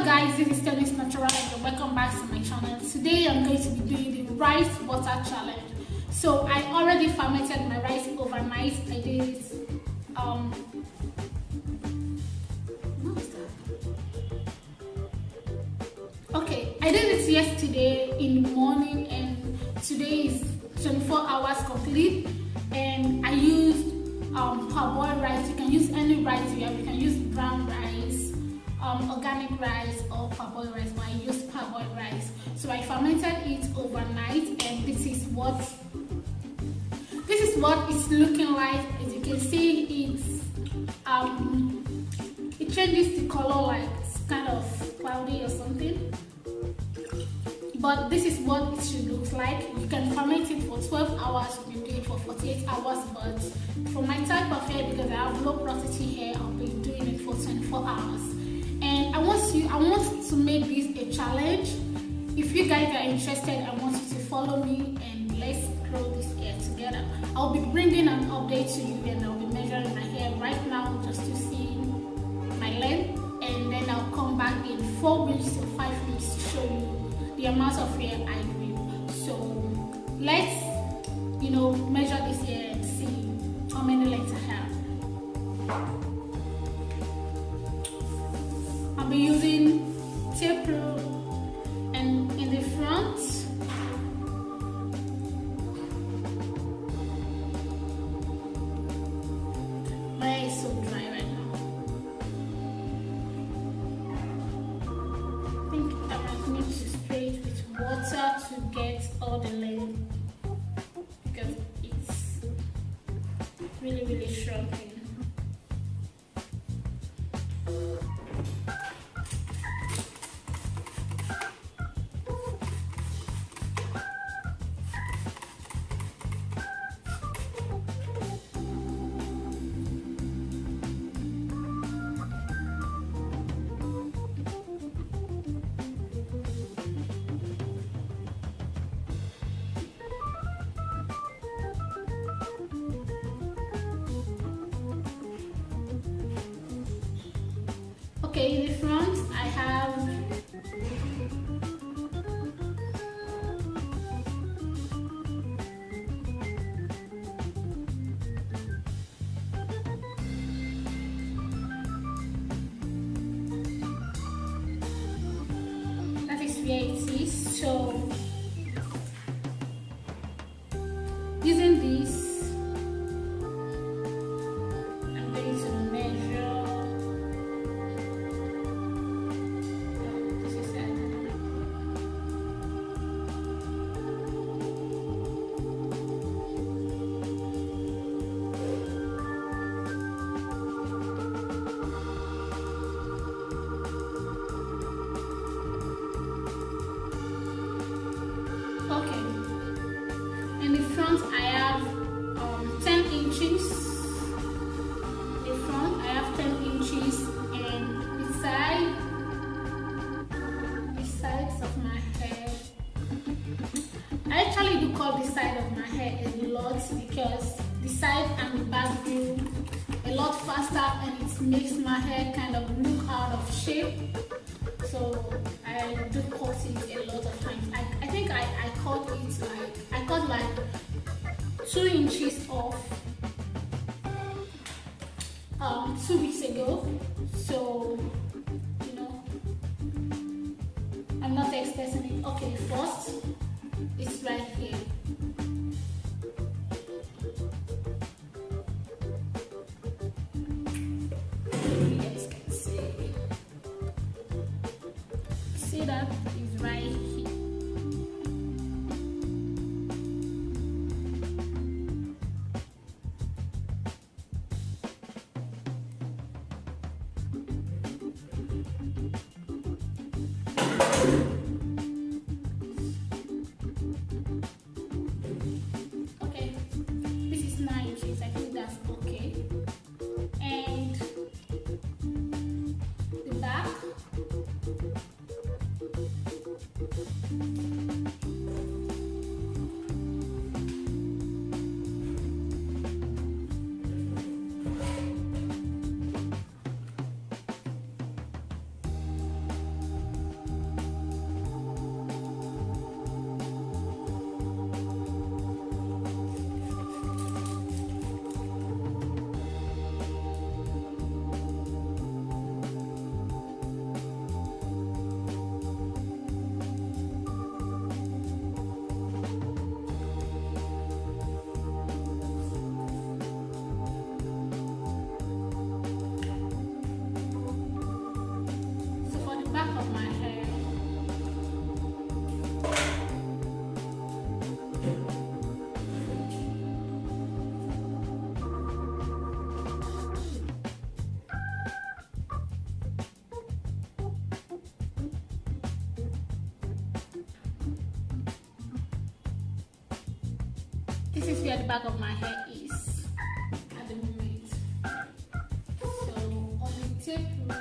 Hello guys, this is TennysNatural and welcome back to my channel. Today I'm going to be doing the rice water challenge. So I already fermented my rice overnight. I did it I did it yesterday in the morning and today is 24 hours complete, and I used parboiled rice. You can use any rice you have. You can use brown rice, organic rice, or parboiled rice, but I used parboiled rice. So I fermented it overnight, and this is what it's looking like. As you can see, it changes the color, like it's kind of cloudy or something. But this is what it should look like. You can ferment it for 12 hours, you can do it for 48 hours, but for my type of hair, because I have low porosity hair, I'll be doing it for 24 hours. And I want to make this a challenge. If you guys are interested, I want you to follow me and let's grow this hair together. I'll be bringing an update to you, and I'll be measuring my hair right now just to see my length, and then I'll come back in 4 weeks or 5 weeks to show you the amount of hair I grew. So let's measure this hair and see how many lengths I have. I'll be using tape rule, and in the front my hair is so dry right now. I think I might need to spray it with water to get all the length, because it's really shrunken. Okay, in the front I have that is where it is. So using this, I'm going to measure. In the front, I have 10 inches. In the front, I have 10 inches, and the sides of my hair. I actually do call the side of my hair a lot because the side and the back grew a lot faster, and it makes my hair kind of look out of shape. So I do cut it a lot of times. I think I cut like 2 inches off 2 weeks ago. So I'm not expressing it. Okay, first it's right here. You guys can see that is right here. Okay, this is 9 inches. I think that's okay. And the back. back of my hair. This is where the back of my hair is at the moment. So on the tape rule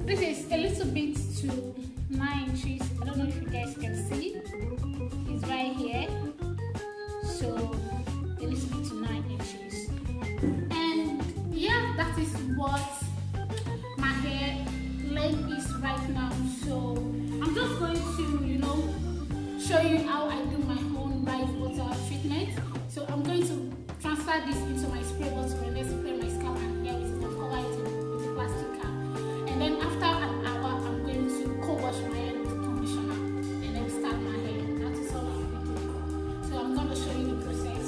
this is a little bit to 9 inches. I don't know if you guys can see. It's right here. So a little bit to 9 inches. And yeah, that is what my hair length is right now. So I'm just going to, show you how I do my own rice water treatment. So I'm going to transfer this into my spray bottle and then spray my scalp and hair with it and cover it with a plastic cap. And then after an hour, I'm going to co-wash my hair with conditioner and then start my hair. That is all I'm going to do. So I'm going to show you the process.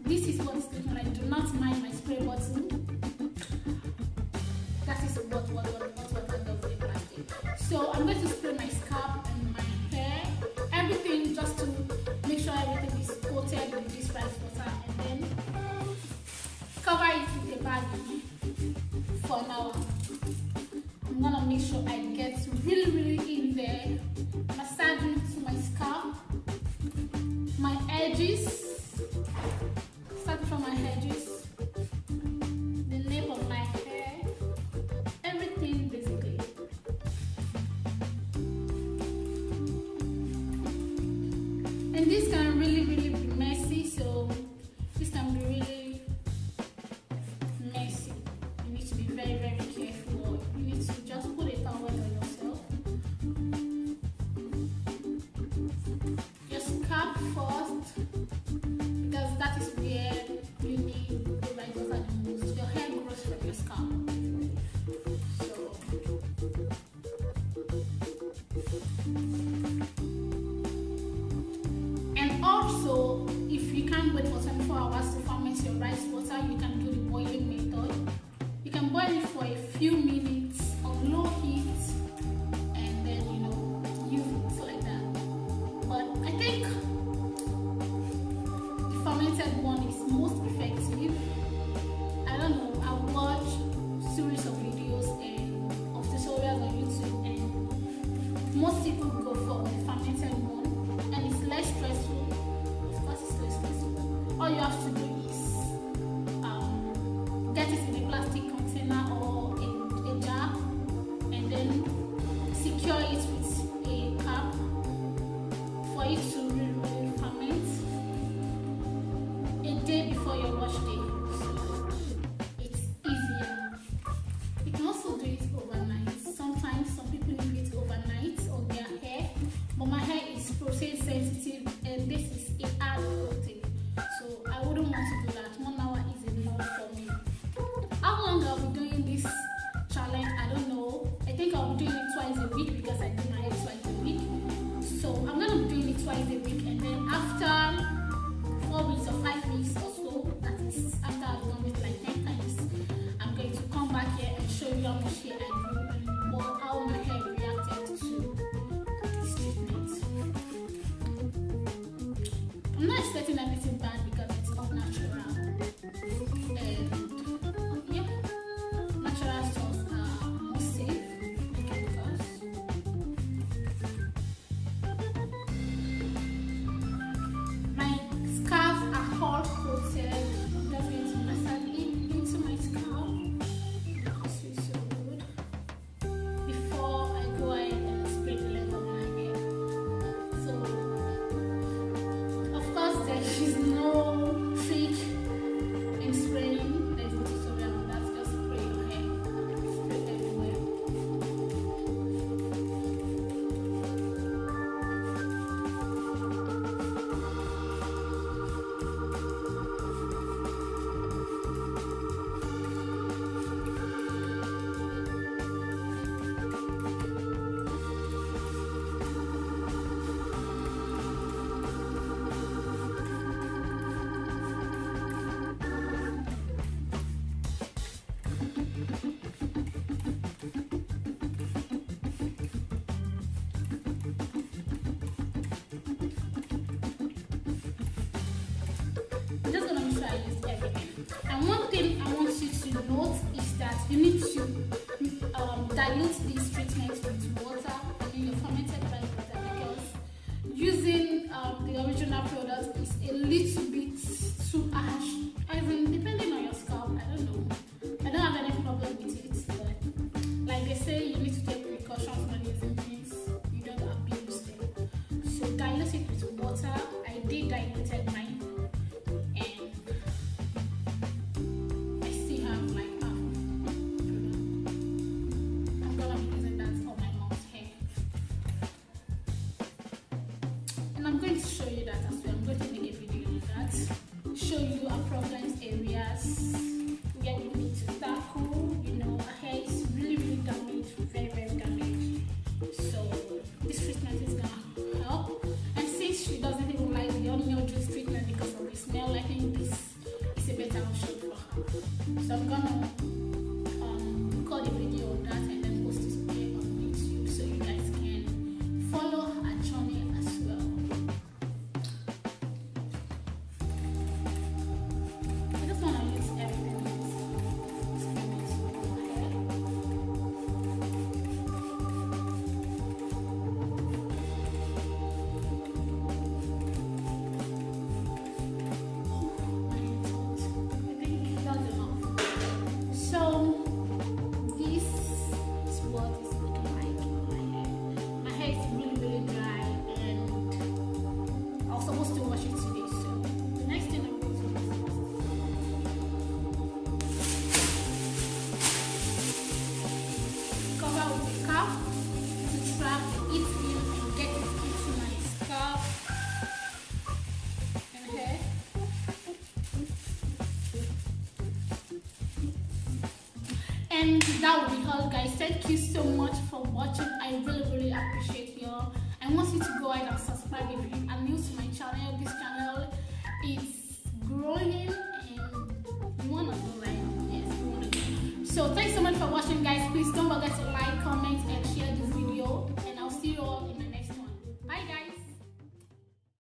This is what it's looking like. Do not mind my spray bottle. That is what I do with the plastic. So I'm going to spray my scalp and my hair, everything, just to make sure everything is coated with this rice water, and then cover it with a bag for an hour. I'm gonna make sure I get really in there, massage it to my scalp, my edges. Start from my edges, the nape of my hair, everything basically. And this can really be messy, so this can be really messy. You need to be very careful. You need to just put a towel on yourself. Just scalp first, because that is where you need the rice water the most. Your hair grows from your scalp. And also, if you can't wait for 24 hours to ferment your rice water, you can do the boiling method. You can boil it for a few minutes on low heat, and then use it like that. But I think fermented one is most effective. I don't know, I watch series of videos and of tutorials on YouTube, and most people go for the fermented one, and it's less stressful. Of course, it's less stressful. All you have to do is get it in a plastic container or a jar, and then secure it with a cap for it to really ferment a day before your wash day. So it's easier. You can also do it overnight. Sometimes some people leave it overnight on their hair, but my hair is protein sensitive and this is a hard protein, so I wouldn't want to do that. 1 hour is enough for me. How long I'll be doing this challenge, I don't know. I think I'll be doing it twice a week because I do my hair twice a week. So I'm gonna be doing it twice a week, and is no trick in spraying. There's no tutorial on that. Just spray your hair. Spray everywhere. I'm just gonna make sure I use everything. And one thing I want you to note is that you need to dilute these treatments with water, and then your fermented dry water, because using the original product is a little bit too harsh. I mean, depending on your scalp, I don't know. I don't have any problem with it, but like they say, you need to take precautions when using things. You don't abuse them. So dilute it with water. I did diluted mine. I'm going to show you that as well. I'm going to make a video on that. Show you our problems areas where we need to tackle. You know, our hair is really, really damaged, very, very damaged. So this treatment is gonna help. And since she doesn't even like the onion juice treatment because of the smell, I think this is a better option for her. So I'm gonna record a video on that and then post it here on YouTube so you guys can follow her journey as well. And that will be all, guys. Thank you so much for watching. I really, really appreciate y'all. I want you to go ahead and subscribe if you